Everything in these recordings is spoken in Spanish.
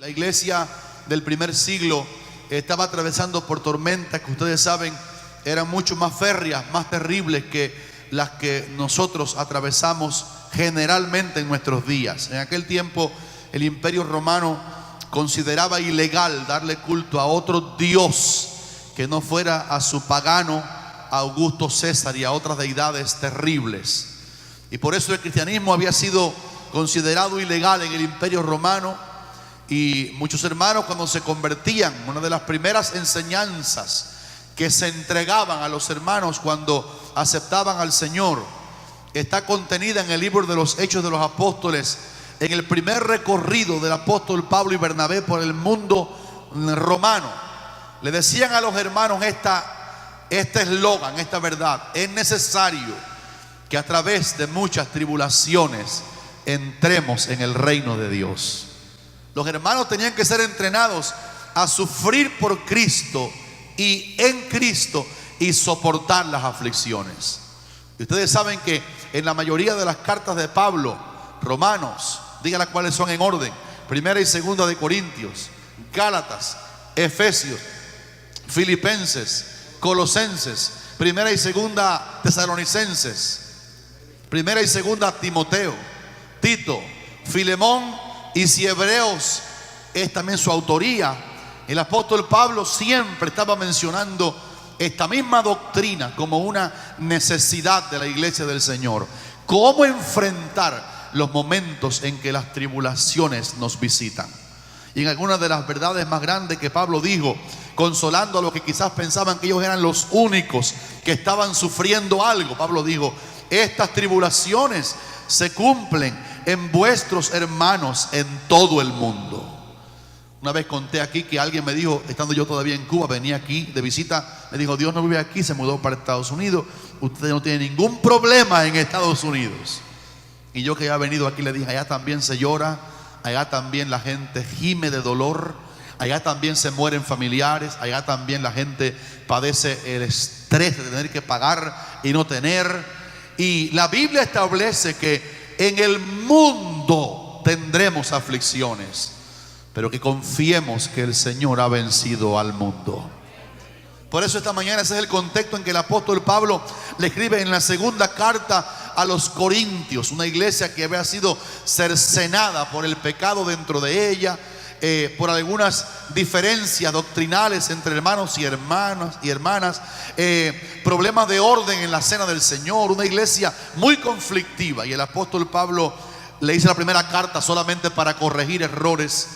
La iglesia del primer siglo estaba atravesando por tormentas que ustedes saben eran mucho más férreas, más terribles que las que nosotros atravesamos generalmente en nuestros días. En aquel tiempo el Imperio Romano consideraba ilegal darle culto a otro dios que no fuera a su pagano Augusto César y a otras deidades terribles. Y por eso el cristianismo había sido considerado ilegal en el Imperio Romano. Y muchos hermanos, cuando se convertían, una de las primeras enseñanzas que se entregaban a los hermanos cuando aceptaban al Señor está contenida en el libro de los Hechos de los Apóstoles, en el primer recorrido del apóstol Pablo y Bernabé por el mundo romano. Le decían a los hermanos este eslogan, esta verdad: es necesario que a través de muchas tribulaciones entremos en el reino de Dios. Los hermanos tenían que ser entrenados a sufrir por Cristo y en Cristo y soportar las aflicciones. Y ustedes saben que en la mayoría de las cartas de Pablo, Romanos, díganlas cuáles son en orden: Primera y Segunda de Corintios, Gálatas, Efesios, Filipenses, Colosenses, Primera y Segunda Tesalonicenses, Primera y Segunda Timoteo, Tito, Filemón. Y si Hebreos es también su autoría, el apóstol Pablo siempre estaba mencionando esta misma doctrina como una necesidad de la iglesia del Señor. Cómo enfrentar los momentos en que las tribulaciones nos visitan. Y en algunas de las verdades más grandes que Pablo dijo, consolando a los que quizás pensaban que ellos eran los únicos que estaban sufriendo algo, Pablo dijo: estas tribulaciones se cumplen en vuestros hermanos en todo el mundo. Una vez conté aquí que alguien me dijo, estando yo todavía en Cuba, venía aquí de visita, me dijo: Dios no vive aquí, se mudó para Estados Unidos, usted no tiene ningún problema en Estados Unidos. Y yo, que ya he venido aquí, le dije: allá también se llora, allá también la gente gime de dolor, allá también se mueren familiares, allá también la gente padece el estrés de tener que pagar y no tener. Y la Biblia establece que en el mundo tendremos aflicciones, pero que confiemos que el Señor ha vencido al mundo. Por eso esta mañana ese es el contexto en que el apóstol Pablo le escribe en la segunda carta a los Corintios, una iglesia que había sido cercenada por el pecado dentro de ella, por algunas diferencias doctrinales entre hermanos y hermanas, problemas de orden en la cena del Señor, una iglesia muy conflictiva. Y el apóstol Pablo le hizo la primera carta solamente para corregir errores.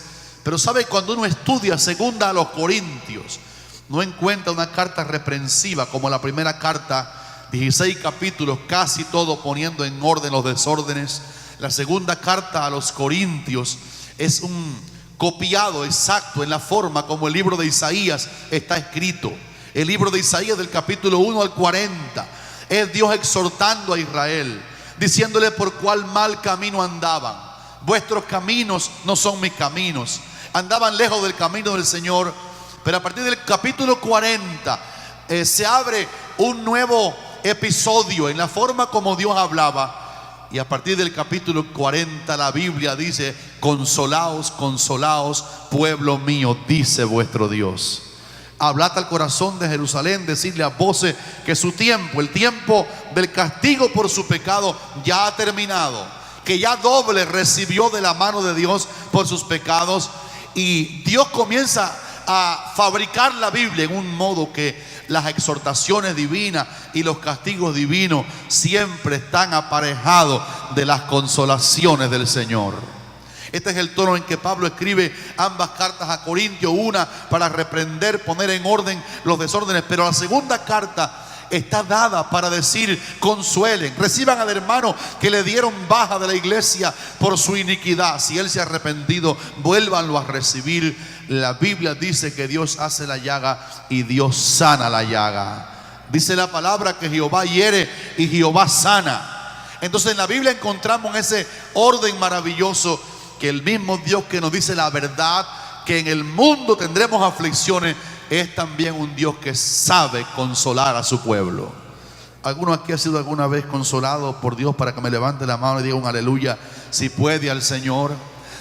Pero sabe, cuando uno estudia segunda a los Corintios, no encuentra una carta reprensiva como la primera carta, 16 capítulos, casi todo poniendo en orden los desórdenes. La segunda carta a los Corintios es un copiado exacto en la forma como el libro de Isaías está escrito. El libro de Isaías, del capítulo 1 al 40, es Dios exhortando a Israel, diciéndole por cuál mal camino andaban. Vuestros caminos no son mis caminos. Andaban lejos del camino del Señor. Pero a partir del capítulo 40 se abre un nuevo episodio en la forma como Dios hablaba. Y a partir del capítulo 40 la Biblia dice: consolaos, consolaos, pueblo mío, dice vuestro Dios. Hablad al corazón de Jerusalén, decidle a voces que su tiempo, el tiempo del castigo por su pecado, ya ha terminado, que ya doble recibió de la mano de Dios por sus pecados. Y Dios comienza a fabricar la Biblia en un modo que las exhortaciones divinas y los castigos divinos siempre están aparejados de las consolaciones del Señor. Este es el tono en que Pablo escribe ambas cartas a Corintios, una para reprender, poner en orden los desórdenes, pero la segunda carta está dada para decir: consuelen, reciban al hermano que le dieron baja de la iglesia por su iniquidad. Si él se ha arrepentido, vuélvanlo a recibir. La Biblia dice que Dios hace la llaga y Dios sana la llaga. Dice la palabra que Jehová hiere y Jehová sana. Entonces en la Biblia encontramos ese orden maravilloso, que el mismo Dios que nos dice la verdad, que en el mundo tendremos aflicciones, es también un Dios que sabe consolar a su pueblo. ¿Alguno aquí ha sido alguna vez consolado por Dios? Para que me levante la mano y diga un aleluya si puede al Señor.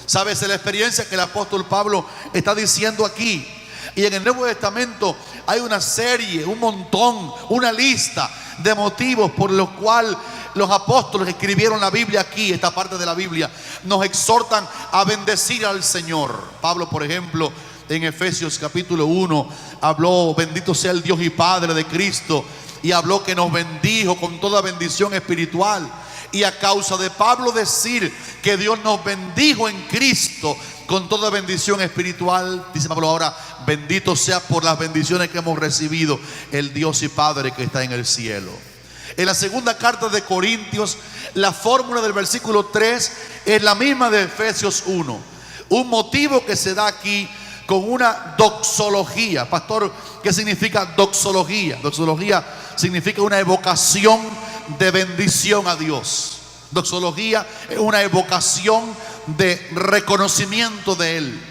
¿Sabes? Es la experiencia que el apóstol Pablo está diciendo aquí. Y en el Nuevo Testamento hay una serie, un montón, una lista de motivos por los cuales los apóstoles que escribieron la Biblia aquí, esta parte de la Biblia, nos exhortan a bendecir al Señor. Pablo, por ejemplo, en Efesios capítulo 1, habló: bendito sea el Dios y Padre de Cristo. Y habló que nos bendijo con toda bendición espiritual. Y a causa de Pablo decir que Dios nos bendijo en Cristo con toda bendición espiritual, dice Pablo ahora: bendito sea por las bendiciones que hemos recibido el Dios y Padre que está en el cielo. En la segunda carta de Corintios, la fórmula del versículo 3 es la misma de Efesios 1. Un motivo que se da aquí con una doxología. Pastor, ¿qué significa doxología? Doxología significa una evocación de bendición a Dios. Doxología es una evocación de reconocimiento de Él.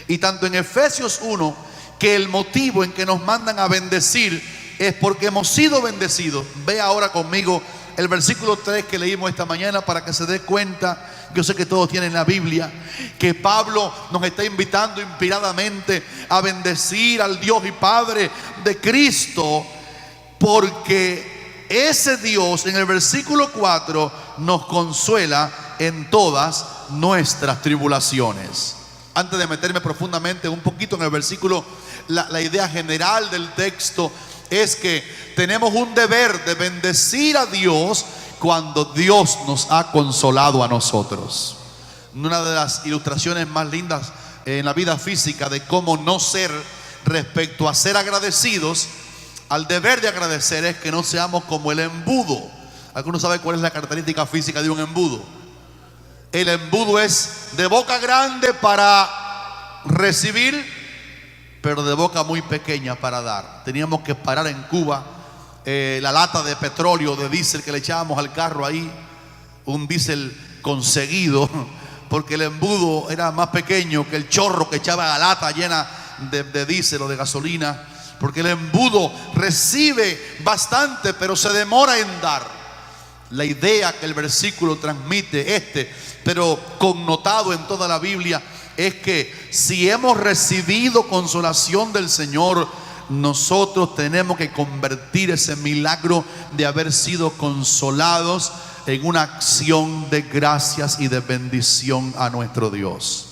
Y tanto en Efesios 1, que el motivo en que nos mandan a bendecir es porque hemos sido bendecidos. Ve ahora conmigo el versículo 3 que leímos esta mañana para que se dé cuenta. Yo sé que todos tienen la Biblia, que Pablo nos está invitando inspiradamente a bendecir al Dios y Padre de Cristo, porque ese Dios en el versículo 4 nos consuela en todas nuestras tribulaciones. Antes de meterme profundamente un poquito en el versículo, la idea general del texto es que tenemos un deber de bendecir a Dios cuando Dios nos ha consolado a nosotros. Una de las ilustraciones más lindas en la vida física de cómo no ser respecto a ser agradecidos, al deber de agradecer, es que no seamos como el embudo. ¿Alguno sabe cuál es la característica física de un embudo? El embudo es de boca grande para recibir, pero de boca muy pequeña para dar. Teníamos que parar en Cuba la lata de petróleo, de diésel que le echábamos al carro ahí, un diésel conseguido, porque el embudo era más pequeño que el chorro que echaba la lata llena de diésel o de gasolina, porque el embudo recibe bastante, pero se demora en dar. La idea que el versículo transmite, pero connotado en toda la Biblia, es que si hemos recibido consolación del Señor, nosotros tenemos que convertir ese milagro de haber sido consolados en una acción de gracias y de bendición a nuestro Dios.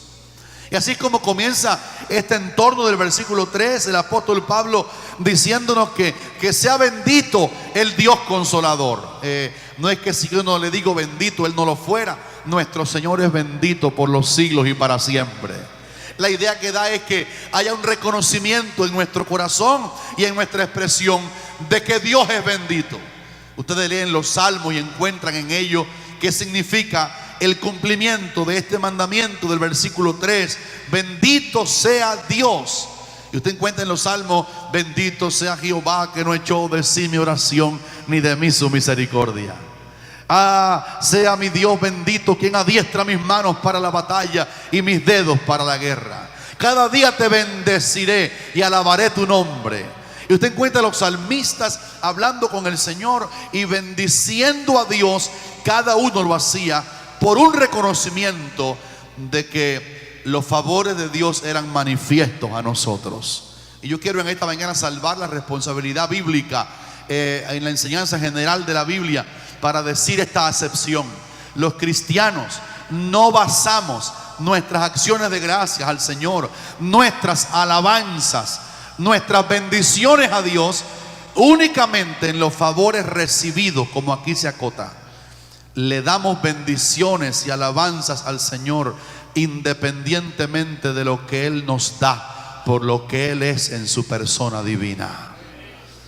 Y así como comienza este entorno del versículo 3, el apóstol Pablo diciéndonos que sea bendito el Dios consolador. No es que si yo no le digo bendito, Él no lo fuera. Nuestro Señor es bendito por los siglos y para siempre. La idea que da es que haya un reconocimiento en nuestro corazón y en nuestra expresión de que Dios es bendito. Ustedes leen los salmos y encuentran en ellos qué significa el cumplimiento de este mandamiento del versículo 3. Bendito sea Dios. Y usted encuentra en los salmos: bendito sea Jehová, que no echó de sí mi oración, ni de mí su misericordia. Sea mi Dios bendito, quien adiestra mis manos para la batalla y mis dedos para la guerra. Cada día te bendeciré y alabaré tu nombre. Y usted encuentra a los salmistas hablando con el Señor y bendiciendo a Dios. Cada uno lo hacía por un reconocimiento de que los favores de Dios eran manifiestos a nosotros. Y yo quiero en esta mañana salvar la responsabilidad bíblica en la enseñanza general de la Biblia para decir esta acepción: los cristianos no basamos nuestras acciones de gracias al Señor, nuestras alabanzas, nuestras bendiciones a Dios únicamente en los favores recibidos, como aquí se acota. Le damos bendiciones y alabanzas al Señor independientemente de lo que Él nos da, por lo que Él es en su persona divina.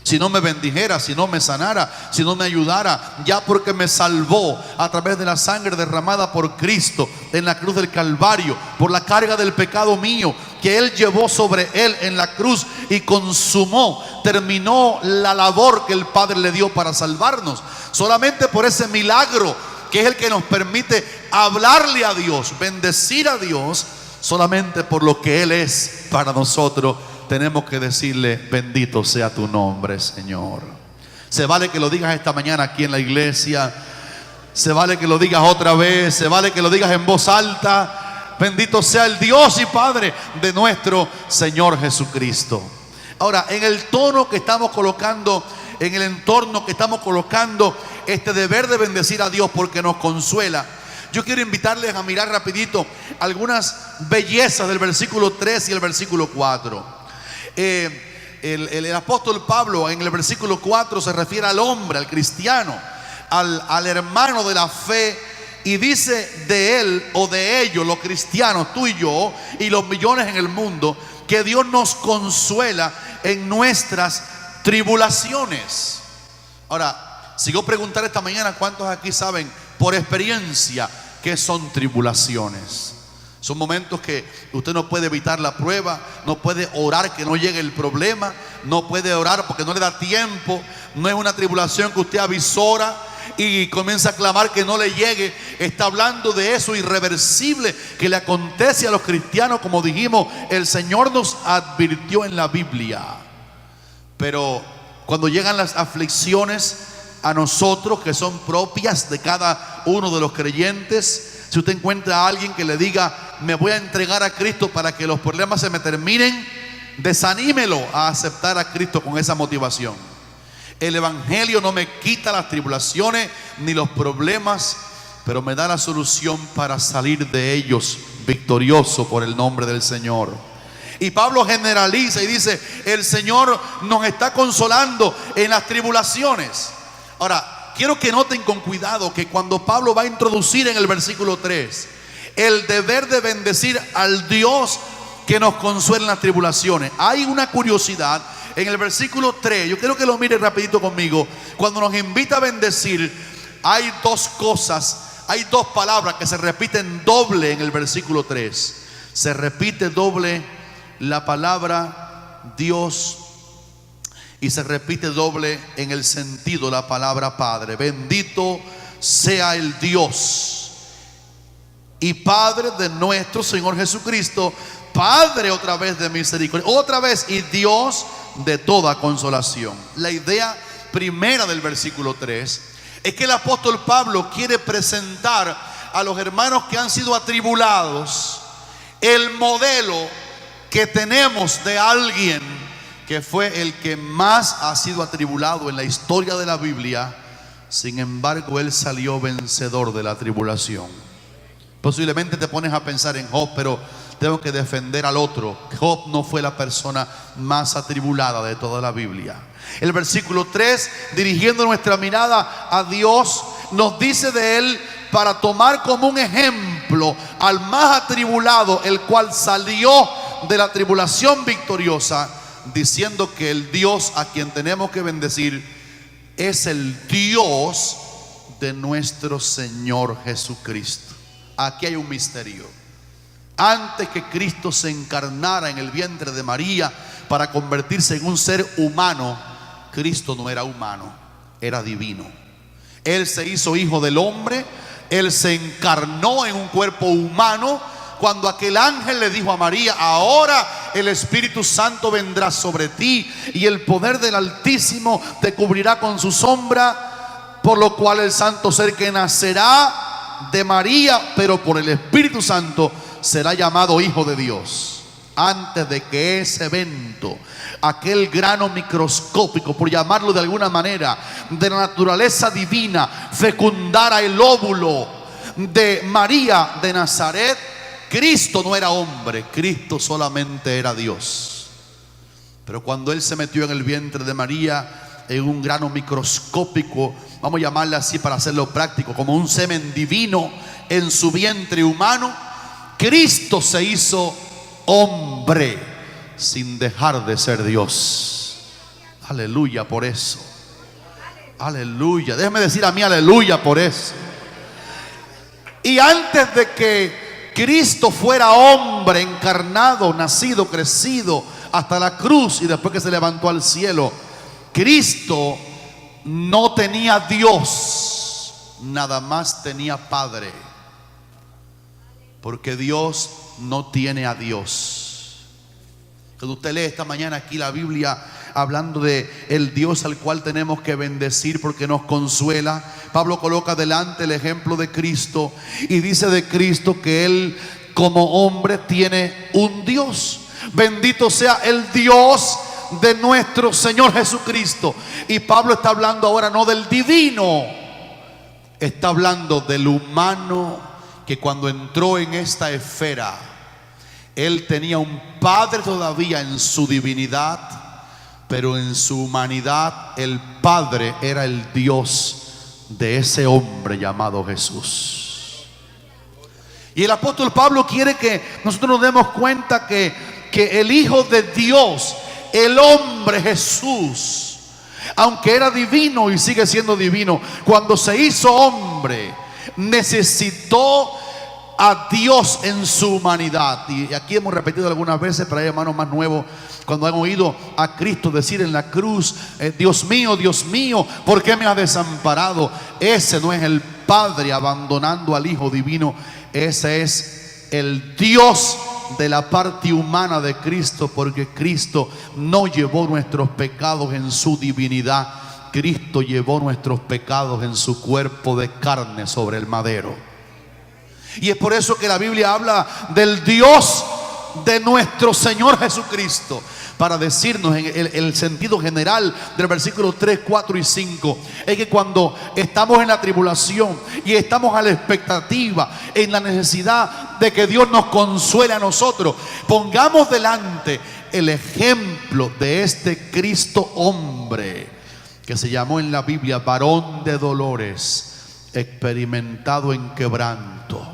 Si no me bendijera, si no me sanara, si no me ayudara, ya porque me salvó a través de la sangre derramada por Cristo en la cruz del Calvario, por la carga del pecado mío que Él llevó sobre Él en la cruz y consumó, terminó la labor que el Padre le dio para salvarnos. Solamente por ese milagro, que es el que nos permite hablarle a Dios, bendecir a Dios, solamente por lo que Él es para nosotros, tenemos que decirle: bendito sea tu nombre, Señor. Se vale que lo digas esta mañana aquí en la iglesia, se vale que lo digas otra vez, se vale que lo digas en voz alta. Bendito sea el Dios y Padre de nuestro Señor Jesucristo. Ahora, en el tono que estamos colocando, en el entorno que estamos colocando este deber de bendecir a Dios porque nos consuela, yo quiero invitarles a mirar rapidito algunas bellezas del versículo 3 y el versículo 4. El apóstol Pablo en el versículo 4 se refiere al hombre, al cristiano, al hermano de la fe, y dice de él o de ellos, los cristianos, tú y yo y los millones en el mundo, que Dios nos consuela en nuestras tribulaciones. Ahora, si yo preguntar esta mañana, ¿cuántos aquí saben por experiencia qué son tribulaciones? Son momentos que usted no puede evitar la prueba, no puede orar que no llegue el problema, no puede orar porque no le da tiempo. No es una tribulación que usted avisora y comienza a clamar que no le llegue. Está hablando de eso irreversible que le acontece a los cristianos. Como dijimos, el Señor nos advirtió en la Biblia. Pero cuando llegan las aflicciones a nosotros, que son propias de cada uno de los creyentes, si usted encuentra a alguien que le diga, me voy a entregar a Cristo para que los problemas se me terminen, desanímelo a aceptar a Cristo con esa motivación. El evangelio no me quita las tribulaciones ni los problemas, pero me da la solución para salir de ellos victorioso por el nombre del Señor. Y Pablo generaliza y dice, el Señor nos está consolando en las tribulaciones. Ahora, quiero que noten con cuidado que cuando Pablo va a introducir en el versículo 3 el deber de bendecir al Dios que nos consuela en las tribulaciones, hay una curiosidad en el versículo 3. Yo quiero que lo mire rapidito conmigo. Cuando nos invita a bendecir, hay dos cosas, hay dos palabras que se repiten doble en el versículo 3. Se repite doble la palabra Dios y se repite doble en el sentido la palabra Padre. Bendito sea el Dios y Padre de nuestro Señor Jesucristo, Padre otra vez de misericordia, otra vez, y Dios de toda consolación. La idea primera del versículo 3 es que el apóstol Pablo quiere presentar a los hermanos que han sido atribulados el modelo que tenemos de alguien que fue el que más ha sido atribulado en la historia de la Biblia. Sin embargo, él salió vencedor de la tribulación. Posiblemente te pones a pensar en Job, pero tengo que defender al otro. Job no fue la persona más atribulada de toda la Biblia. El versículo 3, dirigiendo nuestra mirada a Dios, nos dice de él para tomar como un ejemplo al más atribulado, el cual salió de la tribulación victoriosa, diciendo que el Dios a quien tenemos que bendecir es el Dios de nuestro Señor Jesucristo. Aquí hay un misterio. Antes que Cristo se encarnara en el vientre de María para convertirse en un ser humano, Cristo no era humano, era divino. Él se hizo hijo del hombre, Él se encarnó en un cuerpo humano. Cuando aquel ángel le dijo a María, ahora el Espíritu Santo vendrá sobre ti y el poder del Altísimo te cubrirá con su sombra, por lo cual el santo ser que nacerá de María, pero por el Espíritu Santo, será llamado Hijo de Dios. Antes de que ese evento, aquel grano microscópico, por llamarlo de alguna manera, de la naturaleza divina, fecundara el óvulo de María de Nazaret, Cristo no era hombre, Cristo solamente era Dios. Pero cuando Él se metió en el vientre de María, en un grano microscópico, vamos a llamarle así para hacerlo práctico, como un semen divino en su vientre humano, Cristo se hizo hombre sin dejar de ser Dios. Aleluya por eso. Aleluya. Déjeme decir a mí aleluya por eso. Y antes de que Cristo fuera hombre encarnado, nacido, crecido hasta la cruz y después que se levantó al cielo, Cristo no tenía Dios, nada más tenía Padre. Porque Dios no tiene a Dios. Cuando usted lee esta mañana aquí la Biblia hablando de el Dios al cual tenemos que bendecir porque nos consuela, Pablo coloca delante el ejemplo de Cristo y dice de Cristo que Él como hombre tiene un Dios. Bendito sea el Dios de nuestro Señor Jesucristo. Y Pablo está hablando ahora no del divino, está hablando del humano, que cuando entró en esta esfera, él tenía un padre todavía en su divinidad, pero en su humanidad el padre era el Dios de ese hombre llamado Jesús. Y el apóstol Pablo quiere que nosotros nos demos cuenta que el Hijo de Dios, el hombre Jesús, aunque era divino y sigue siendo divino, cuando se hizo hombre, necesitó a Dios en su humanidad. Y aquí hemos repetido algunas veces, pero hay hermanos más nuevos, cuando han oído a Cristo decir en la cruz, Dios mío, ¿por qué me has desamparado? Ese no es el Padre abandonando al Hijo divino, ese es el Dios de la parte humana de Cristo, porque Cristo no llevó nuestros pecados en su divinidad, Cristo llevó nuestros pecados en su cuerpo de carne sobre el madero. Y es por eso que la Biblia habla del Dios de nuestro Señor Jesucristo, para decirnos en el sentido general del versículo 3, 4 y 5, es que cuando estamos en la tribulación y estamos a la expectativa, en la necesidad de que Dios nos consuele a nosotros, pongamos delante el ejemplo de este Cristo hombre, que se llamó en la Biblia varón de dolores, experimentado en quebranto.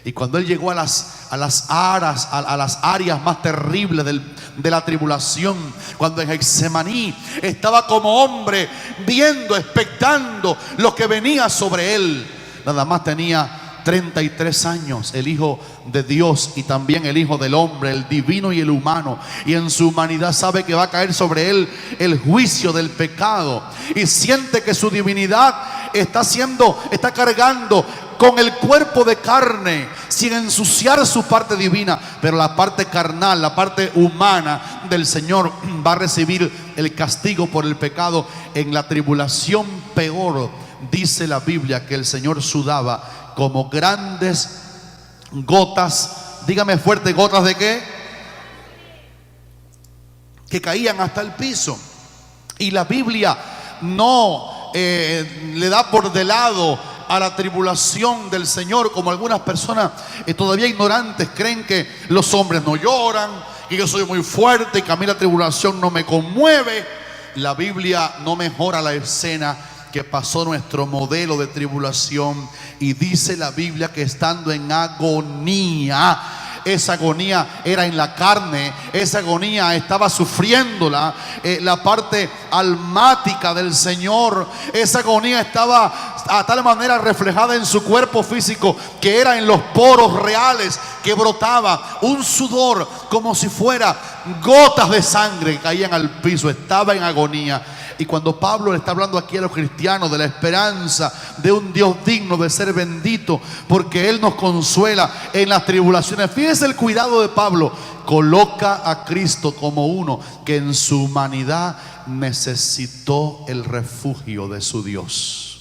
Y cuando él llegó a las áreas más terribles de la tribulación, cuando en Getsemaní estaba como hombre viendo, expectando lo que venía sobre él, nada más tenía 33 años, el Hijo de Dios y también el Hijo del hombre, el divino y el humano, y en su humanidad sabe que va a caer sobre él el juicio del pecado, y siente que su divinidad está cargando con el cuerpo de carne, sin ensuciar su parte divina, pero la parte carnal, la parte humana del Señor va a recibir el castigo por el pecado. En la tribulación peor, dice la Biblia, que el Señor sudaba como grandes gotas, dígame fuerte, ¿gotas de qué? Que caían hasta el piso. Y la Biblia no le da por de lado a la tribulación del Señor, como algunas personas todavía ignorantes creen que los hombres no lloran, y yo soy muy fuerte y que a mí la tribulación no me conmueve. La Biblia no mejora la escena que pasó nuestro modelo de tribulación, y dice la Biblia que estando en agonía, esa agonía era en la carne, esa agonía estaba sufriéndola la parte almática del Señor, esa agonía estaba a tal manera reflejada en su cuerpo físico, que era en los poros reales que brotaba un sudor como si fuera gotas de sangre que caían al piso. Estaba en agonía. Y cuando Pablo le está hablando aquí a los cristianos de la esperanza de un Dios digno de ser bendito, porque Él nos consuela en las tribulaciones, fíjese el cuidado de Pablo. Coloca a Cristo como uno que en su humanidad necesitó el refugio de su Dios.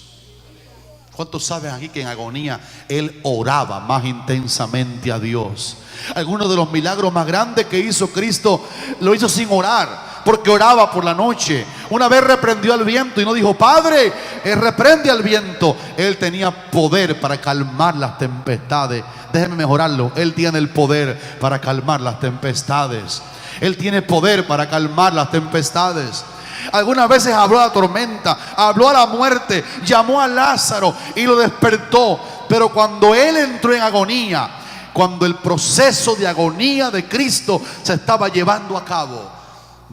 ¿Cuántos saben aquí que en agonía él oraba más intensamente a Dios? Algunos de los milagros más grandes que hizo Cristo lo hizo sin orar, porque oraba por la noche. Una vez reprendió al viento y no dijo: Padre, reprende al viento. Él tenía poder para calmar las tempestades. Déjeme mejorarlo. Él tiene el poder para calmar las tempestades. Él tiene poder para calmar las tempestades. Algunas veces habló a la tormenta, habló a la muerte, llamó a Lázaro y lo despertó. Pero cuando él entró en agonía, cuando el proceso de agonía de Cristo se estaba llevando a cabo,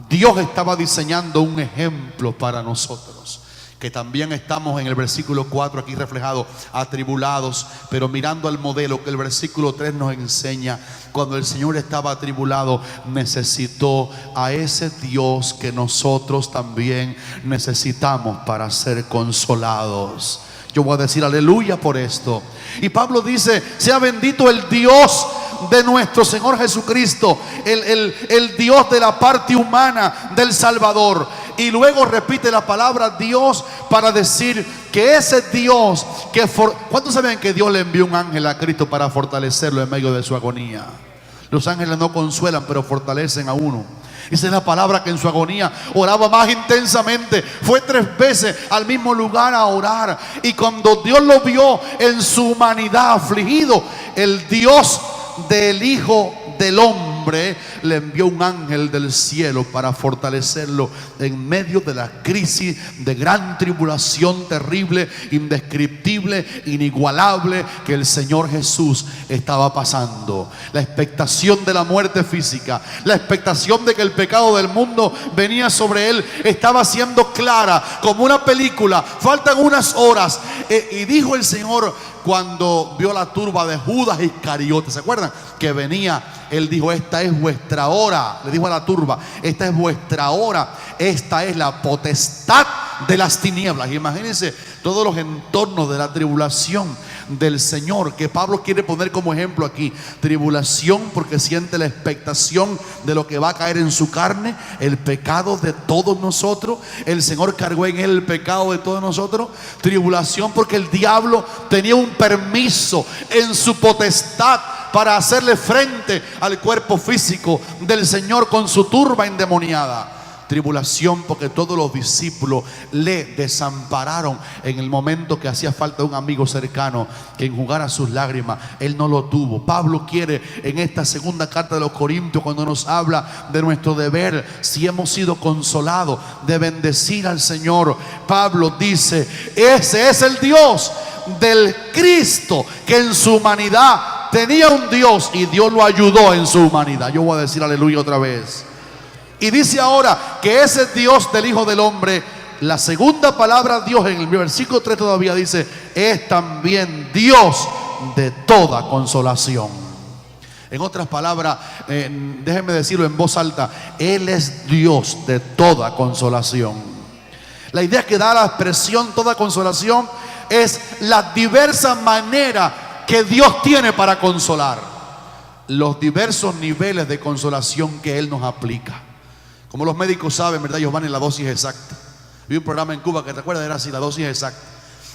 Dios estaba diseñando un ejemplo para nosotros, que también estamos en el versículo 4 aquí reflejado, atribulados, pero mirando al modelo que el versículo 3 nos enseña. Cuando el Señor estaba atribulado, necesitó a ese Dios que nosotros también necesitamos para ser consolados. Yo voy a decir aleluya por esto. Y Pablo dice: sea bendito el Dios de nuestro Señor Jesucristo, el Dios de la parte humana del Salvador. Y luego repite la palabra Dios para decir que ese Dios ¿Cuántos saben que Dios le envió un ángel a Cristo para fortalecerlo en medio de su agonía? Los ángeles no consuelan, pero fortalecen a uno. Esa es la palabra, que en su agonía oraba más intensamente. Fue 3 veces al mismo lugar a orar. Y cuando Dios lo vio en su humanidad afligido, el Dios del Hijo del Hombre le envió un ángel del cielo para fortalecerlo en medio de la crisis de gran tribulación terrible, indescriptible, inigualable que el Señor Jesús estaba pasando. La expectación de la muerte física, la expectación de que el pecado del mundo venía sobre él, estaba siendo clara como una película. Faltan unas horas y dijo el Señor, cuando vio la turba de Judas Iscariote, ¿se acuerdan? Que venía, él dijo: esta es vuestra hora. Le dijo a la turba: esta es vuestra hora, esta es la potestad de las tinieblas. Y imagínense todos los entornos de la tribulación del Señor, que Pablo quiere poner como ejemplo aquí. Tribulación porque siente la expectación de lo que va a caer en su carne, el pecado de todos nosotros. El Señor cargó en él el pecado de todos nosotros. Tribulación porque el diablo tenía un permiso en su potestad para hacerle frente al cuerpo físico del Señor con su turba endemoniada. Tribulación porque todos los discípulos le desampararon en el momento que hacía falta un amigo cercano que enjugara sus lágrimas. Él no lo tuvo. Pablo quiere en esta segunda carta de los Corintios, cuando nos habla de nuestro deber, si hemos sido consolados, de bendecir al Señor. Pablo dice: ese es el Dios del Cristo, que en su humanidad tenía un Dios y Dios lo ayudó en su humanidad. Yo voy a decir aleluya otra vez. Y dice ahora que ese Dios del Hijo del Hombre, la segunda palabra Dios en el versículo 3 todavía dice: es también Dios de toda consolación. En otras palabras, déjenme decirlo en voz alta: Él es Dios de toda consolación. La idea que da la expresión toda consolación es las diversas maneras que Dios tiene para consolar, los diversos niveles de consolación que Él nos aplica. Como los médicos saben, ¿verdad? Ellos van en la dosis exacta. Vi un programa en Cuba que, ¿te acuerdas? Era así, la dosis exacta.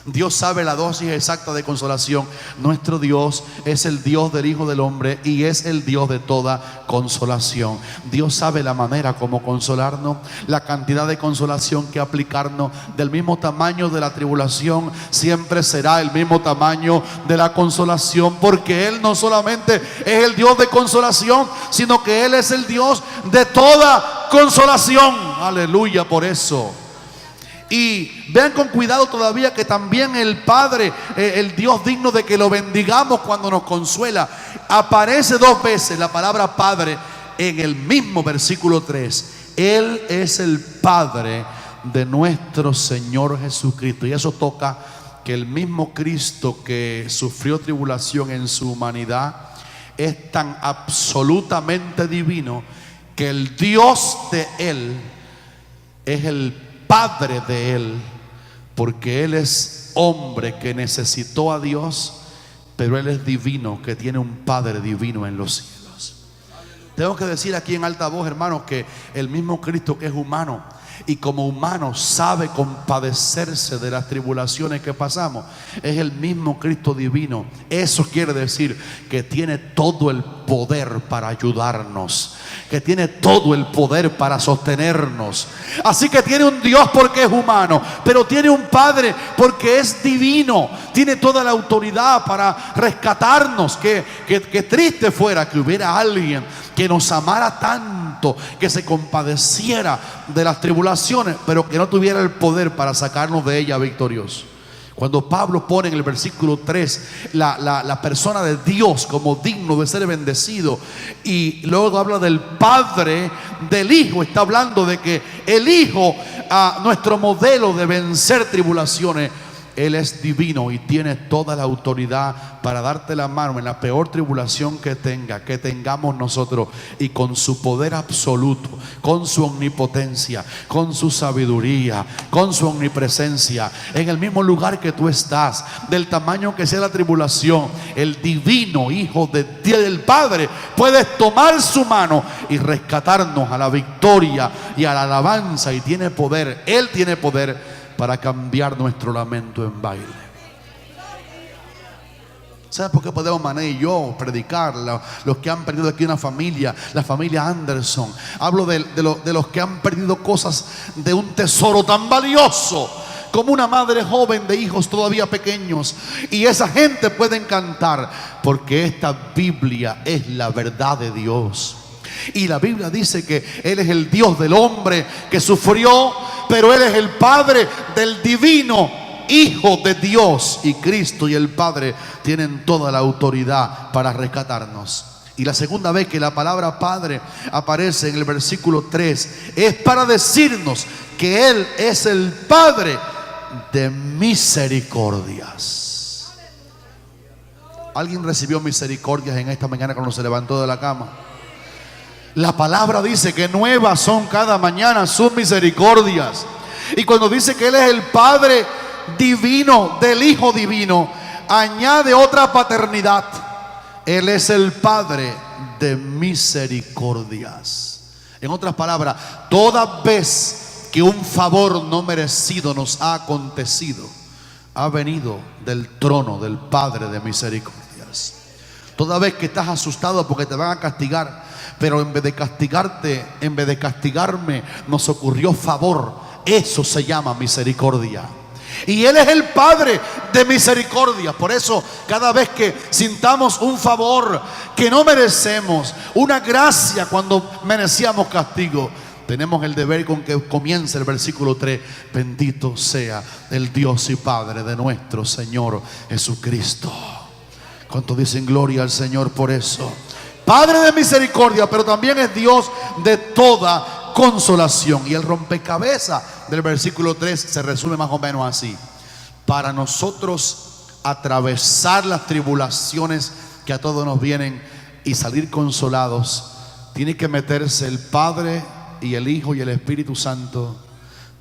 Dios sabe la dosis exacta de consolación. Nuestro Dios es el Dios del Hijo del Hombre y es el Dios de toda consolación. Dios sabe la manera como consolarnos, la cantidad de consolación que aplicarnos. Del mismo tamaño de la tribulación siempre será el mismo tamaño de la consolación, porque Él no solamente es el Dios de consolación, sino que Él es el Dios de toda consolación. Aleluya por eso. Y vean con cuidado todavía que también el Padre, el Dios digno de que lo bendigamos cuando nos consuela, aparece 2 veces la palabra Padre en el mismo versículo 3. Él es el Padre de nuestro Señor Jesucristo. Y eso toca que el mismo Cristo que sufrió tribulación en su humanidad es tan absolutamente divino que el Dios de Él es el Padre de Él, porque Él es hombre que necesitó a Dios, pero Él es divino, que tiene un Padre divino en los cielos. Tengo que decir aquí en alta voz, hermanos, que el mismo Cristo, que es humano y como humano sabe compadecerse de las tribulaciones que pasamos, es el mismo Cristo divino. Eso quiere decir que tiene todo el poder para ayudarnos, que tiene todo el poder para sostenernos. Así que tiene un Dios porque es humano, pero tiene un Padre porque es divino. Tiene toda la autoridad para rescatarnos. Que triste fuera que hubiera alguien que nos amara tanto, que se compadeciera de las tribulaciones, pero que no tuviera el poder para sacarnos de ella victoriosos. Cuando Pablo pone en el versículo 3 la persona de Dios como digno de ser bendecido, y luego habla del Padre, del Hijo, está hablando de que el Hijo, nuestro modelo de vencer tribulaciones, Él es divino y tiene toda la autoridad para darte la mano en la peor tribulación que tengamos nosotros, y con su poder absoluto, con su omnipotencia, con su sabiduría, con su omnipresencia, en el mismo lugar que tú estás, del tamaño que sea la tribulación, el divino Hijo del Padre puede tomar su mano y rescatarnos a la victoria y a la alabanza, y tiene poder. Él tiene poder para cambiar nuestro lamento en baile. ¿Sabes por qué podemos Mané y yo predicar? Los que han perdido aquí una familia, la familia Anderson. Hablo de los que han perdido cosas de un tesoro tan valioso como una madre joven de hijos todavía pequeños. Y esa gente puede cantar, porque esta Biblia es la verdad de Dios. Y la Biblia dice que Él es el Dios del hombre que sufrió, pero Él es el Padre del divino Hijo de Dios, y Cristo y el Padre tienen toda la autoridad para rescatarnos. Y la segunda vez que la palabra Padre aparece en el versículo 3 es para decirnos que Él es el Padre de misericordias. ¿Alguien recibió misericordias en esta mañana cuando se levantó de la cama? La palabra dice que nuevas son cada mañana sus misericordias. Y cuando dice que Él es el Padre divino del Hijo divino, añade otra paternidad. Él es el Padre de misericordias. En otras palabras, toda vez que un favor no merecido nos ha acontecido, ha venido del trono del Padre de misericordias. Toda vez que estás asustado porque te van a castigar, pero en vez de castigarte, en vez de castigarme, nos ocurrió favor. Eso se llama misericordia. Y Él es el Padre de misericordia. Por eso cada vez que sintamos un favor que no merecemos, una gracia cuando merecíamos castigo, tenemos el deber con que comience el versículo 3. Bendito sea el Dios y Padre de nuestro Señor Jesucristo. ¿Cuántos dicen gloria al Señor por eso? Padre de misericordia, pero también es Dios de toda consolación. Y el rompecabezas del versículo 3 se resume más o menos así: para nosotros atravesar las tribulaciones que a todos nos vienen y salir consolados, tiene que meterse el Padre y el Hijo y el Espíritu Santo,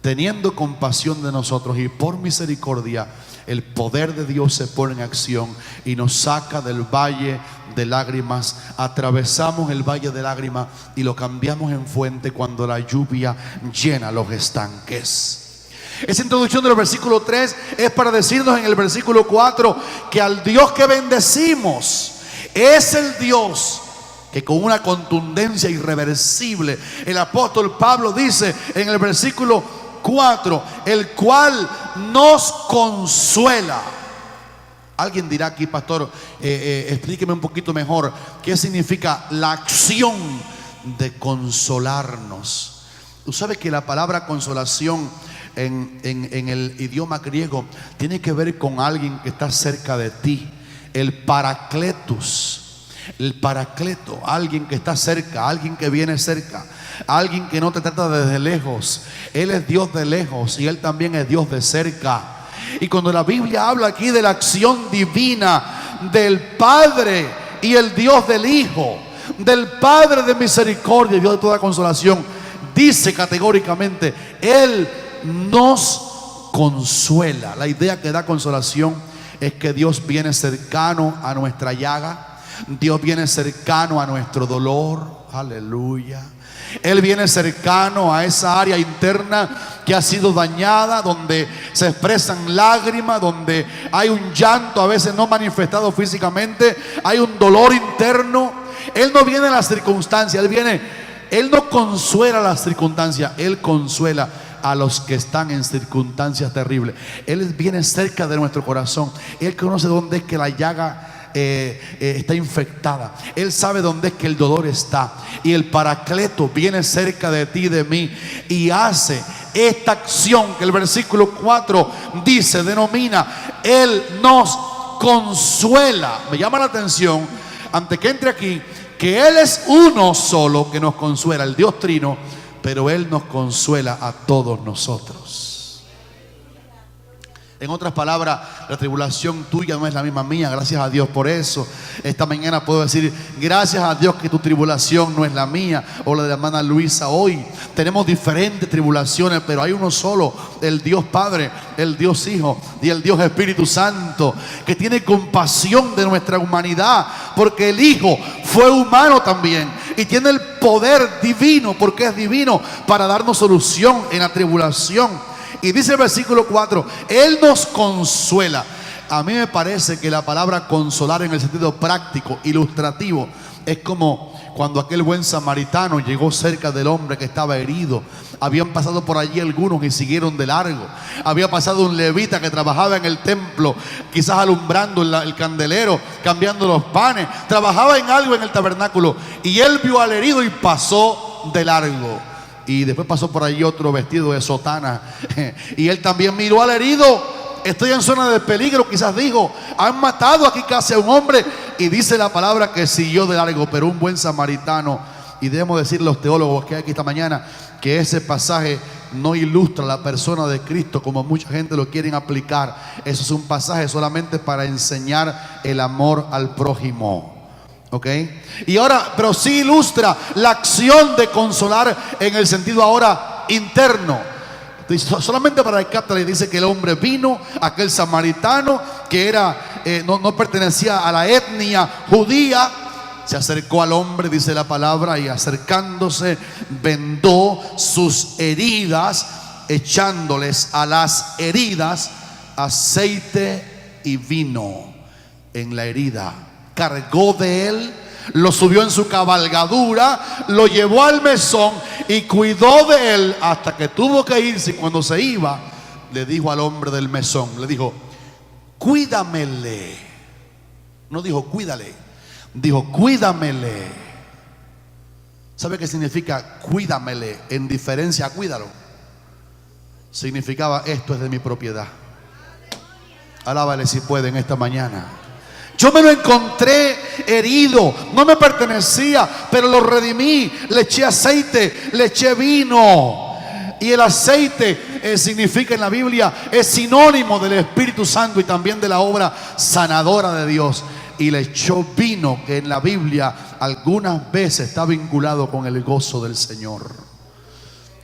teniendo compasión de nosotros, y por misericordia el poder de Dios se pone en acción y nos saca del valle de lágrimas. Atravesamos el valle de lágrimas y lo cambiamos en fuente cuando la lluvia llena los estanques. Esa introducción del versículo 3 es para decirnos en el versículo 4 que al Dios que bendecimos es el Dios que con una contundencia irreversible, el apóstol Pablo dice en el versículo 4, el cual nos consuela. Alguien dirá aquí: pastor, explíqueme un poquito mejor qué significa la acción de consolarnos. Tú sabes que la palabra consolación en el idioma griego tiene que ver con alguien que está cerca de ti. El paracletus, el paracleto, alguien que está cerca, alguien que viene cerca, alguien que no te trata desde lejos. Él es Dios de lejos y Él también es Dios de cerca. Y cuando la Biblia habla aquí de la acción divina del Padre y el Dios del Hijo, del Padre de misericordia y Dios de toda consolación, dice categóricamente: Él nos consuela. La idea que da consolación es que Dios viene cercano a nuestra llaga, Dios viene cercano a nuestro dolor. Aleluya. Él viene cercano a esa área interna que ha sido dañada, donde se expresan lágrimas, donde hay un llanto a veces no manifestado físicamente, hay un dolor interno. Él no viene a las circunstancias, Él no consuela las circunstancias, Él consuela a los que están en circunstancias terribles. Él viene cerca de nuestro corazón. Él conoce dónde es que la llaga está infectada. Él sabe dónde es que el dolor está. Y el paracleto viene cerca de ti y de mí y hace esta acción que el versículo 4 dice, denomina: Él nos consuela. Me llama la atención, antes que entre aquí, que Él es uno solo que nos consuela, el Dios Trino, pero Él nos consuela a todos nosotros. En otras palabras, la tribulación tuya no es la misma mía. Gracias a Dios por eso. Esta mañana puedo decir: gracias a Dios que tu tribulación no es la mía o la de la hermana Luisa. Hoy tenemos diferentes tribulaciones, pero hay uno solo, el Dios Padre, el Dios Hijo y el Dios Espíritu Santo, que tiene compasión de nuestra humanidad, porque el Hijo fue humano también y tiene el poder divino, porque es divino, para darnos solución en la tribulación. Y dice el versículo 4: Él nos consuela. A mí me parece que la palabra consolar en el sentido práctico, ilustrativo, es como cuando aquel buen samaritano llegó cerca del hombre que estaba herido. Habían pasado por allí algunos y siguieron de largo. Había pasado un levita que trabajaba en el templo, quizás alumbrando el candelero, cambiando los panes. Trabajaba en algo en el tabernáculo y él vio al herido y pasó de largo. Y después pasó por allí otro vestido de sotana y él también miró al herido. Estoy en zona de peligro, quizás dijo, han matado aquí casi a un hombre. Y dice la palabra que siguió de largo. Pero un buen samaritano, y debemos decir los teólogos que hay aquí esta mañana, que ese pasaje no ilustra la persona de Cristo como mucha gente lo quieren aplicar. Eso es un pasaje solamente para enseñar el amor al prójimo. ¿Ok? Y ahora, pero sí ilustra la acción de consolar en el sentido ahora interno. Solamente para el capta le dice que el hombre vino, aquel samaritano que era no pertenecía a la etnia judía, se acercó al hombre, dice la palabra, y acercándose vendó sus heridas, echándoles a las heridas aceite y vino en la herida. Cargó de él, lo subió en su cabalgadura, lo llevó al mesón y cuidó de él hasta que tuvo que irse. Y cuando se iba, le dijo al hombre del mesón, le dijo, cuídamele. No dijo cuídale, dijo cuídamele. ¿Sabe qué significa cuídamele en diferencia a cuídalo? Significaba, esto es de mi propiedad. Alábale si puede en esta mañana. Yo me lo encontré herido, no me pertenecía, pero lo redimí, le eché aceite, le eché vino. Y el aceite significa en la Biblia, es sinónimo del Espíritu Santo y también de la obra sanadora de Dios. Y le echó vino, que en la Biblia algunas veces está vinculado con el gozo del Señor.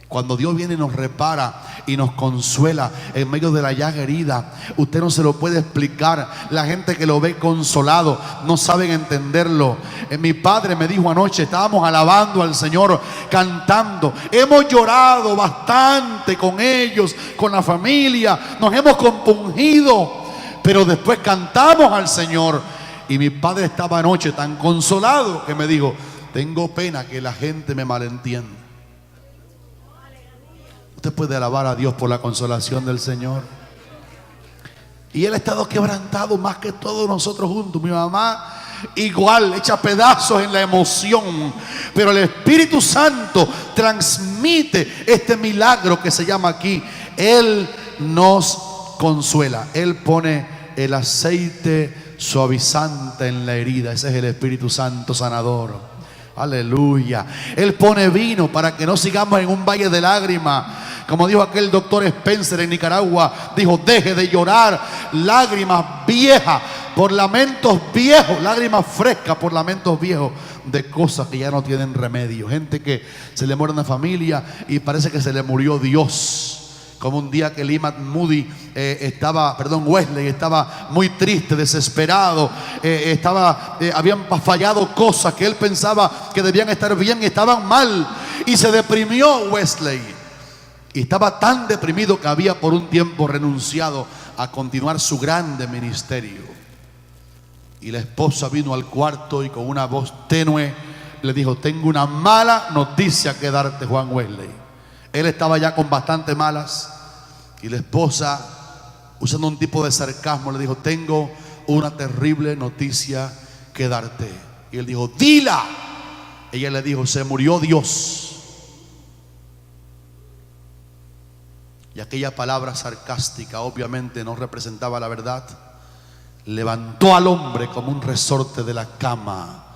Cuando Dios viene y nos repara y nos consuela en medio de la llaga herida, usted no se lo puede explicar. La gente que lo ve consolado no saben entenderlo. Mi padre me dijo anoche, estábamos alabando al Señor, cantando. Hemos llorado bastante con ellos, con la familia. Nos hemos compungido, pero después cantamos al Señor. Y mi padre estaba anoche tan consolado que me dijo, tengo pena que la gente me malentienda. Usted puede alabar a Dios por la consolación del Señor. Y él ha estado quebrantado más que todos nosotros juntos. Mi mamá igual, echa pedazos en la emoción. Pero el Espíritu Santo transmite este milagro que se llama aquí. Él nos consuela. Él pone el aceite suavizante en la herida. Ese es el Espíritu Santo sanador. Aleluya. Él pone vino para que no sigamos en un valle de lágrimas. Como dijo aquel doctor Spencer en Nicaragua, dijo, deje de llorar lágrimas viejas por lamentos viejos, lágrimas frescas por lamentos viejos de cosas que ya no tienen remedio. Gente que se le muere una familia y parece que se le murió Dios. Como un día que Wesley estaba muy triste, desesperado, habían fallado cosas que él pensaba que debían estar bien y estaban mal, y se deprimió Wesley, y estaba tan deprimido que había por un tiempo renunciado a continuar su grande ministerio. Y la esposa vino al cuarto y con una voz tenue le dijo, tengo una mala noticia que darte, Juan Wesley. Él estaba ya con bastante malas. Y la esposa, usando un tipo de sarcasmo, le dijo, tengo una terrible noticia que darte. Y él dijo, dila. Ella le dijo, se murió Dios. Y aquella palabra sarcástica obviamente no representaba la verdad. Levantó al hombre como un resorte de la cama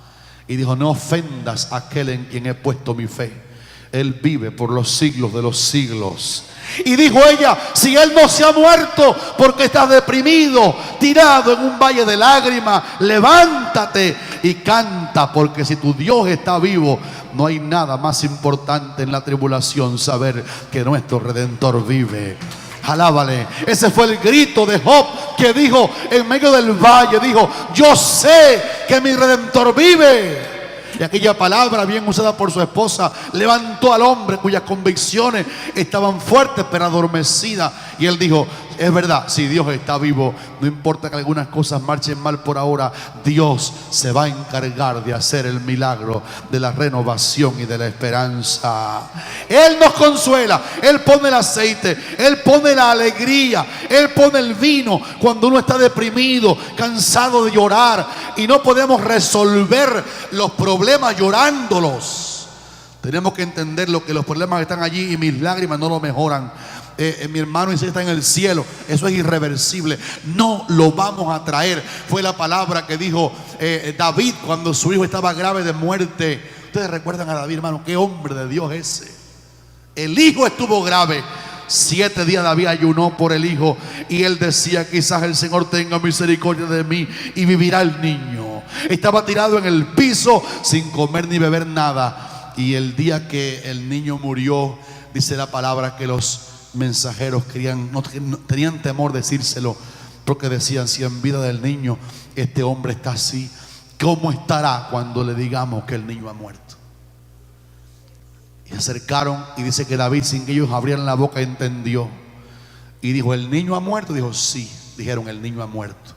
y dijo, no ofendas a aquel en quien he puesto mi fe. Él vive por los siglos de los siglos. Y dijo ella, si él no se ha muerto porque estás deprimido, tirado en un valle de lágrimas, levántate y canta, porque si tu Dios está vivo, no hay nada más importante en la tribulación, saber que nuestro Redentor vive. Alábale. Ese fue el grito de Job, que dijo en medio del valle, dijo, yo sé que mi Redentor vive. Y aquella palabra, bien usada por su esposa, levantó al hombre cuyas convicciones estaban fuertes pero adormecidas. Y él dijo, es verdad, si Dios está vivo, no importa que algunas cosas marchen mal por ahora, Dios se va a encargar de hacer el milagro de la renovación y de la esperanza. Él nos consuela, Él pone el aceite, Él pone la alegría, Él pone el vino cuando uno está deprimido, cansado de llorar y no podemos resolver los problemas llorándolos. Tenemos que entender lo que los problemas están allí y mis lágrimas no lo mejoran. Mi hermano Isaías está en el cielo, eso es irreversible, no lo vamos a traer. Fue la palabra que dijo David cuando su hijo estaba grave de muerte. Ustedes recuerdan a David, hermano, qué hombre de Dios ese. El hijo estuvo grave. 7 días David ayunó por el hijo y él decía: quizás el Señor tenga misericordia de mí y vivirá el niño. Estaba tirado en el piso sin comer ni beber nada. Y el día que el niño murió, dice la palabra que los mensajeros no tenían temor de decírselo, porque decían: si en vida del niño este hombre está así, ¿cómo estará cuando le digamos que el niño ha muerto? Y se acercaron y dice que David, sin que ellos abrieran la boca, entendió y dijo: ¿el niño ha muerto? Dijo: sí. Dijeron: el niño ha muerto.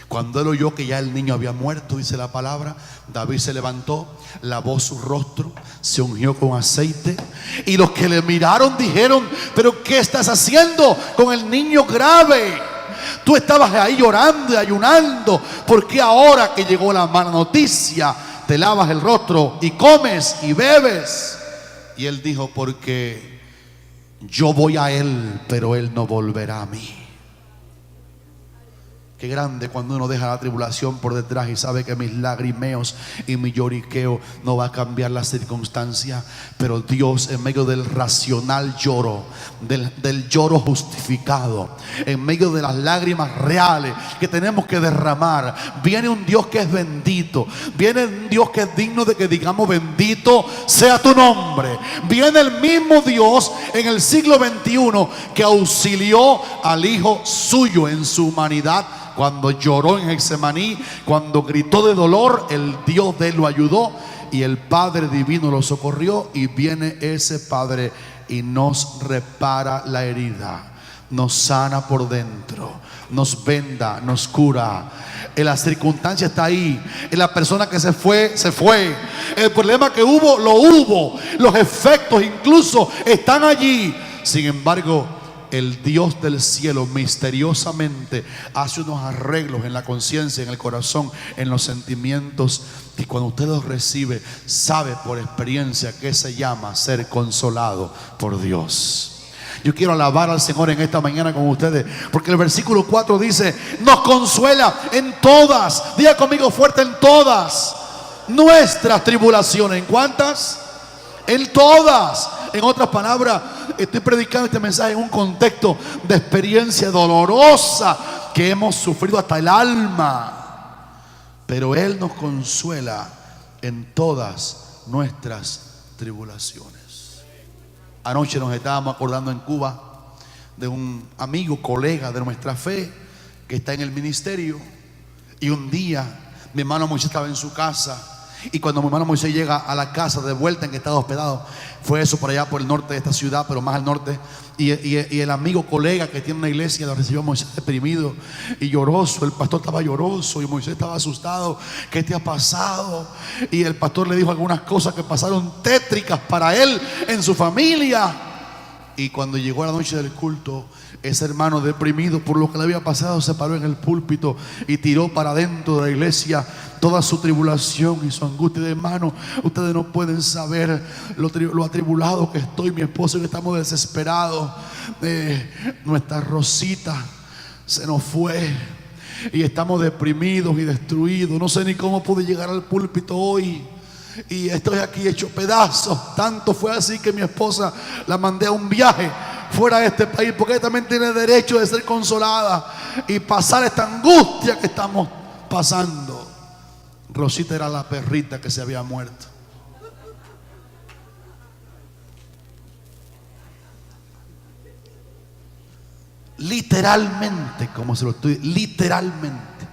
Cuando él oyó que ya el niño había muerto, dice la palabra, David se levantó, lavó su rostro, se ungió con aceite, y los que le miraron dijeron: ¿pero qué estás haciendo con el niño grave? Tú estabas ahí llorando y ayunando, ¿por qué ahora que llegó la mala noticia te lavas el rostro y comes y bebes? Y él dijo: porque yo voy a él, pero él no volverá a mí. Qué grande cuando uno deja la tribulación por detrás y sabe que mis lagrimeos y mi lloriqueo no va a cambiar la circunstancia. Pero Dios, en medio del racional lloro, del lloro justificado, en medio de las lágrimas reales que tenemos que derramar, viene un Dios que es bendito. Viene un Dios que es digno de que digamos: bendito sea tu nombre. Viene el mismo Dios en el siglo XXI que auxilió al Hijo suyo en su humanidad. Cuando lloró en Getsemaní, cuando gritó de dolor, el Dios de él lo ayudó y el Padre divino lo socorrió. Y viene ese Padre y nos repara la herida, nos sana por dentro, nos venda, nos cura. La circunstancia está ahí. La persona que se fue, se fue. El problema que hubo, lo hubo. Los efectos incluso están allí. Sin embargo, el Dios del cielo misteriosamente hace unos arreglos en la conciencia, en el corazón, en los sentimientos, y cuando usted los recibe, sabe por experiencia que se llama ser consolado por Dios. Yo quiero alabar al Señor en esta mañana con ustedes, porque el versículo 4 dice: nos consuela en todas, diga conmigo fuerte, en todas nuestras tribulaciones. ¿En cuántas? En todas. En otras palabras, estoy predicando este mensaje en un contexto de experiencia dolorosa que hemos sufrido hasta el alma. Pero Él nos consuela en todas nuestras tribulaciones. Anoche nos estábamos acordando en Cuba de un amigo, colega de nuestra fe, que está en el ministerio. Y un día mi hermano Moisés estaba en su casa. Y cuando mi hermano Moisés llega a la casa de vuelta en que estaba hospedado, fue eso por allá por el norte de esta ciudad, pero más al norte, y el amigo colega que tiene una iglesia lo recibió a Moisés deprimido y lloroso. El pastor estaba lloroso y Moisés estaba asustado. ¿Qué te ha pasado? Y el pastor le dijo algunas cosas que pasaron tétricas para él en su familia. Y cuando llegó la noche del culto, ese hermano deprimido por lo que le había pasado se paró en el púlpito y tiró para adentro de la iglesia toda su tribulación y su angustia. De hermano, ustedes no pueden saber lo atribulado que estoy, mi esposo y que estamos desesperados. Nuestra Rosita se nos fue y estamos deprimidos y destruidos. No sé ni cómo pude llegar al púlpito hoy. Y estoy aquí hecho pedazos. Tanto fue así que mi esposa la mandé a un viaje fuera de este país, porque ella también tiene derecho de ser consolada y pasar esta angustia que estamos pasando. Rosita era la perrita que se había muerto. Literalmente, como se lo estoy, literalmente.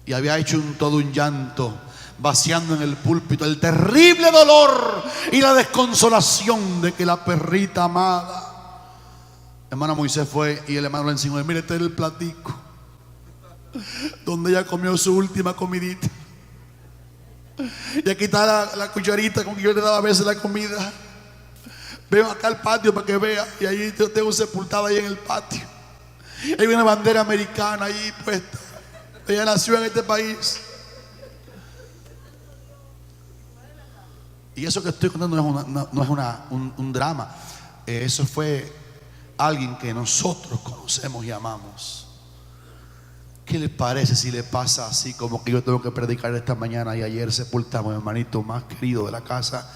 Y había hecho todo un llanto, vaciando en el púlpito el terrible dolor y la desconsolación de que la perrita amada Hermano Moisés fue y el hermano le enseñó: mire, este es el platico donde ella comió su última comidita. Y aquí está la cucharita con que yo le daba a veces la comida. Veo acá el patio para que vea. Y ahí yo tengo sepultada ahí en el patio. Hay una bandera americana ahí puesta. Ella nació en este país. Y eso que estoy contando no es un drama. Eso fue alguien que nosotros conocemos y amamos. ¿Qué le parece si le pasa así como que yo tengo que predicar esta mañana y ayer sepultamos al hermanito más querido de la casa,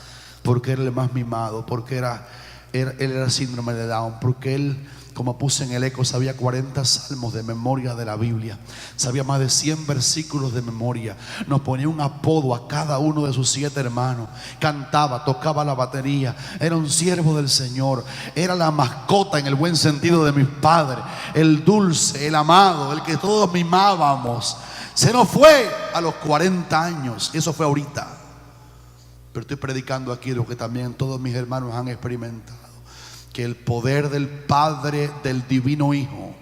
porque era el más mimado, porque él era síndrome de Down, porque él, como puse en el eco, sabía 40 salmos de memoria de la Biblia, sabía más de 100 versículos de memoria, nos ponía un apodo a cada uno de sus 7 hermanos, cantaba, tocaba la batería, era un siervo del Señor, era la mascota en el buen sentido de mis padres, el dulce, el amado, el que todos mimábamos. Se nos fue a los 40 años, eso fue ahorita, pero estoy predicando aquí lo que también todos mis hermanos han experimentado: que el poder del Padre, del Divino Hijo,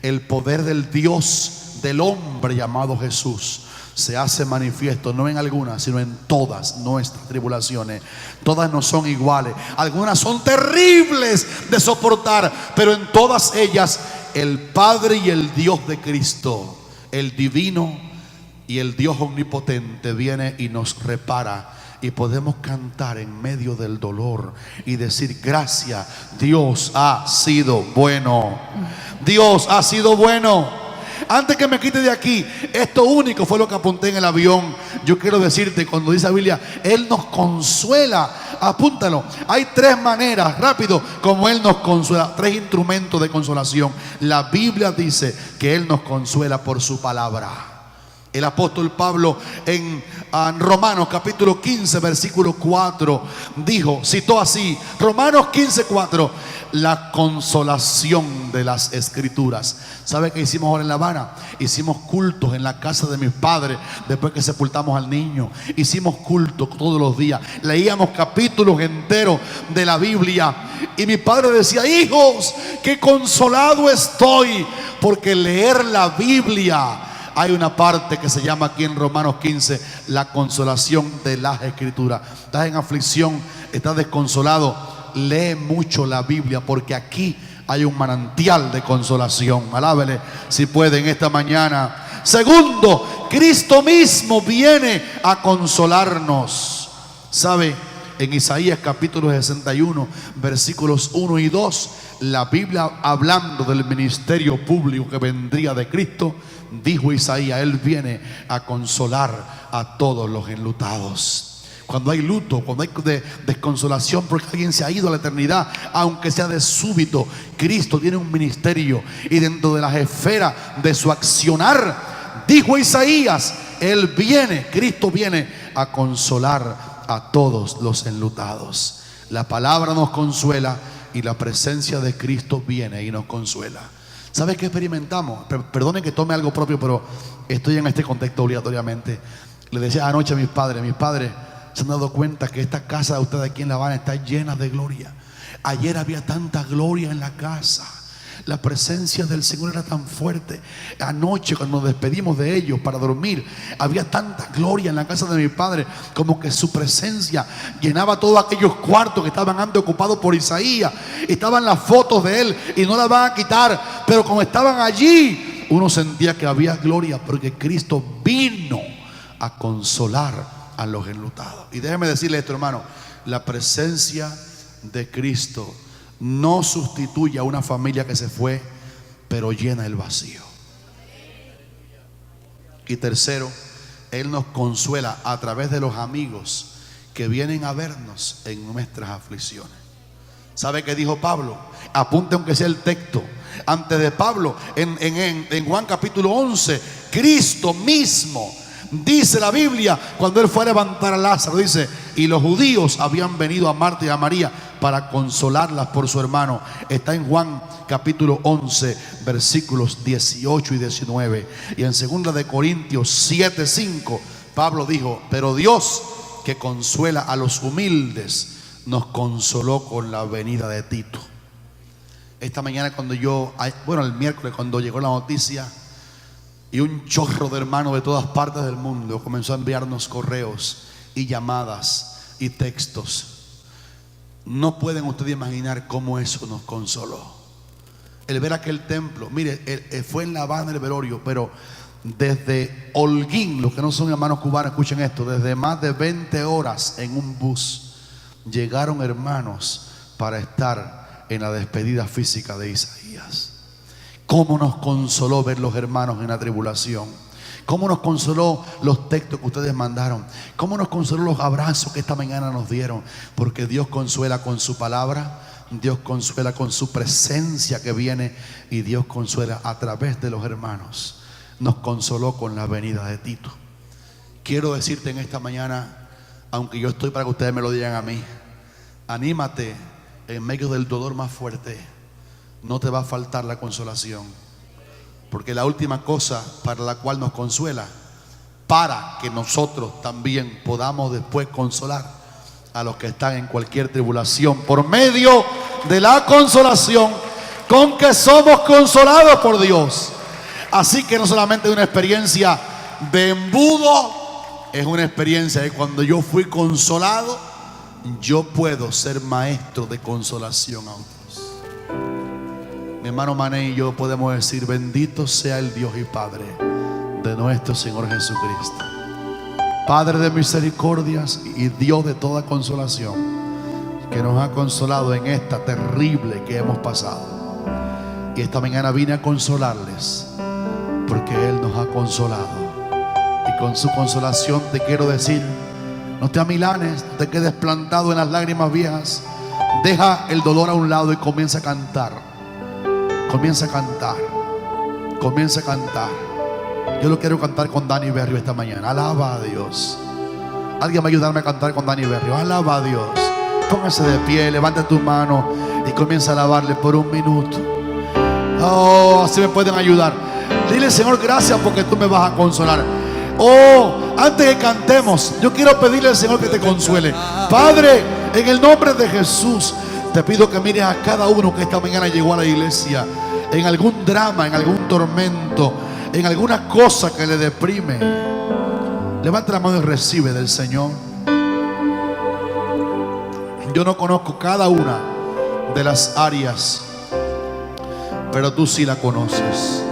el poder del Dios, del hombre llamado Jesús, se hace manifiesto no en algunas, sino en todas nuestras tribulaciones. Todas no son iguales, algunas son terribles de soportar, pero en todas ellas el Padre y el Dios de Cristo, el divino y el Dios omnipotente, viene y nos repara. Y podemos cantar en medio del dolor y decir: gracias, Dios ha sido bueno. Dios ha sido bueno. Antes que me quite de aquí, esto único fue lo que apunté en el avión. Yo quiero decirte, cuando dice la Biblia, Él nos consuela, apúntalo. Hay 3 maneras, rápido, como Él nos consuela. 3 instrumentos de consolación. La Biblia dice que Él nos consuela por su palabra. El apóstol Pablo en Romanos capítulo 15 versículo 4 dijo, citó así, Romanos 15:4, la consolación de las escrituras. ¿Sabe qué hicimos ahora en La Habana? Hicimos cultos en la casa de mis padres después que sepultamos al niño. Hicimos cultos todos los días, leíamos capítulos enteros de la Biblia. Y mi padre decía: hijos, qué consolado estoy, porque leer la Biblia, hay una parte que se llama aquí en Romanos 15, la consolación de las escrituras. Estás en aflicción, estás desconsolado, lee mucho la Biblia, porque aquí hay un manantial de consolación. Alábele si puede en esta mañana. Segundo, Cristo mismo viene a consolarnos. ¿Sabe? En Isaías capítulo 61 versículos 1 y 2, la Biblia, hablando del ministerio público que vendría de Cristo, dijo Isaías: Él viene a consolar a todos los enlutados. Cuando hay luto, cuando hay desconsolación porque alguien se ha ido a la eternidad, aunque sea de súbito, Cristo tiene un ministerio, y dentro de las esferas de su accionar, dijo Isaías, Él viene, Cristo viene a consolar a todos los enlutados. La palabra nos consuela y la presencia de Cristo viene y nos consuela. ¿Sabes qué experimentamos? Perdonen que tome algo propio, pero estoy en este contexto obligatoriamente. Le decía anoche a mis padres se han dado cuenta que esta casa de ustedes aquí en La Habana está llena de gloria. Ayer había tanta gloria en la casa. La presencia del Señor era tan fuerte. Anoche, cuando nos despedimos de ellos para dormir, había tanta gloria en la casa de mi padre, como que su presencia llenaba todos aquellos cuartos que estaban antes ocupados por Isaías. Estaban las fotos de él y no las van a quitar, pero como estaban allí, uno sentía que había gloria, porque Cristo vino a consolar a los enlutados. Y déjeme decirle esto, hermano: la presencia de Cristo no sustituye a una familia que se fue, pero llena el vacío. Y tercero, Él nos consuela a través de los amigos que vienen a vernos en nuestras aflicciones. ¿Sabe qué dijo Pablo? Apunte aunque sea el texto. Antes de Pablo, en Juan capítulo 11, Cristo mismo, dice la Biblia, cuando Él fue a levantar a Lázaro, dice: y los judíos habían venido a Marta y a María para consolarlas por su hermano. Está en Juan capítulo 11 versículos 18 y 19. Y en 2 de Corintios 7:5, Pablo dijo: pero Dios, que consuela a los humildes, nos consoló con la venida de Tito. Esta mañana el miércoles cuando llegó la noticia y un chorro de hermanos de todas partes del mundo comenzó a enviarnos correos y llamadas y textos. No pueden ustedes imaginar cómo eso nos consoló. El ver aquel templo, mire, fue en La Habana el velorio, pero desde Holguín, los que no son hermanos cubanos, escuchen esto, desde más de 20 horas en un bus llegaron hermanos para estar en la despedida física de Isaías. Cómo nos consoló ver los hermanos en la tribulación. Cómo nos consoló los textos que ustedes mandaron. Cómo nos consoló los abrazos que esta mañana nos dieron. Porque Dios consuela con su palabra, Dios consuela con su presencia que viene, y Dios consuela a través de los hermanos. Nos consoló con la venida de Tito. Quiero decirte en esta mañana, aunque yo estoy para que ustedes me lo digan a mí, anímate en medio del dolor más fuerte. No te va a faltar la consolación, porque la última cosa para la cual nos consuela, para que nosotros también podamos después consolar a los que están en cualquier tribulación, por medio de la consolación con que somos consolados por Dios. Así que no solamente es una experiencia de embudo, es una experiencia de cuando yo fui consolado, yo puedo ser maestro de consolación a otros. Mi hermano Mané y yo podemos decir: bendito sea el Dios y Padre de nuestro Señor Jesucristo, Padre de misericordias y Dios de toda consolación, que nos ha consolado en esta terrible que hemos pasado. Y esta mañana vine a consolarles, porque Él nos ha consolado. Y con su consolación te quiero decir: no te amilanes, no te quedes plantado en las lágrimas viejas. Deja el dolor a un lado y comienza a cantar. Comienza a cantar. Comienza a cantar. Yo lo quiero cantar con Dani Berrio esta mañana. Alaba a Dios. Alguien va a ayudarme a cantar con Dani Berrio. Alaba a Dios. Póngase de pie, levante tu mano y comienza a alabarle por un minuto. Oh, así me pueden ayudar. Dile: Señor, gracias porque tú me vas a consolar. Oh, antes que cantemos, yo quiero pedirle al Señor que te consuele. Padre, en el nombre de Jesús, te pido que mires a cada uno que esta mañana llegó a la iglesia en algún drama, en algún tormento, en alguna cosa que le deprime. Levanta la mano y recibe del Señor. Yo no conozco cada una de las áreas, pero tú sí la conoces.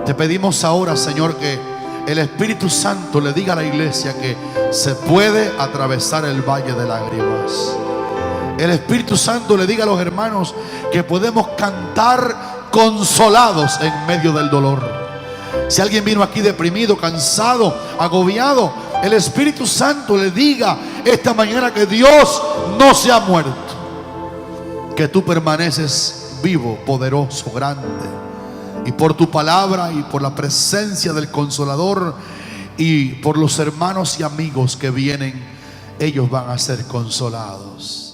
Te pedimos ahora, Señor, que el Espíritu Santo le diga a la iglesia que se puede atravesar el valle de lágrimas. El Espíritu Santo le diga a los hermanos que podemos cantar consolados en medio del dolor. Si alguien vino aquí deprimido, cansado, agobiado, el Espíritu Santo le diga esta mañana que Dios no se ha muerto, que tú permaneces vivo, poderoso, grande. Y por tu palabra y por la presencia del Consolador y por los hermanos y amigos que vienen, ellos van a ser consolados.